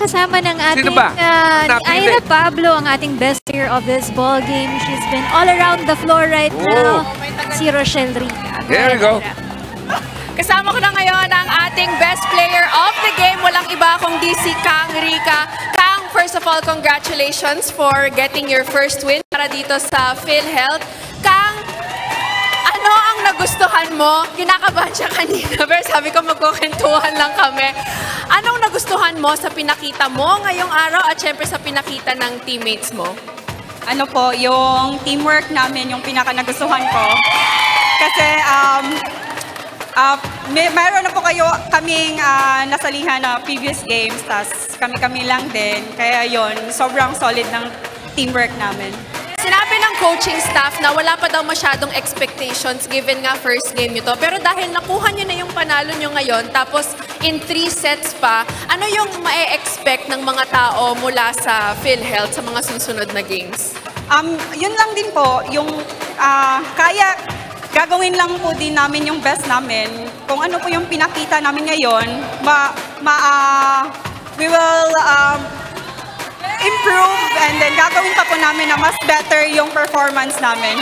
kasama ng ating Sino ba? Ira Pablo, ang ating best player of this ball game. She's been all around the floor right now. Si Rochelle Rica. There we go. Kasama ko na ngayon ang ating best player of the game. Walang iba kundi si Kang Rica. Kang, first of all, congratulations for getting your first win para dito sa PhilHealth. Kang, ano ang nagustuhan mo? Kinakabahan siya kanina, pero sabi ko magkukwentuhan lang kami. Anong nagustuhan mo sa pinakita mo ngayong araw at syempre sa pinakita ng teammates mo? Ano po, yung teamwork namin, yung pinaka-nagustuhan ko. Kasi, mayroon na po kaming nasalihan na previous games, tas kami-kami lang din. Kaya yon, sobrang solid ng teamwork namin. Sinabi ng coaching staff na wala pa daw masyadong expectations given nga first game nyo to. Pero dahil nakuha nyo na yung panalo nyo ngayon, tapos in 3 sets pa, ano yung ma-expect ng mga tao mula sa PhilHealth sa mga susunod na games? Yun lang din po, yung gagawin lang po din namin yung best namin. Kung ano po yung pinakita namin ngayon, we will improve and then gagawin pa po namin na mas better yung performance namin.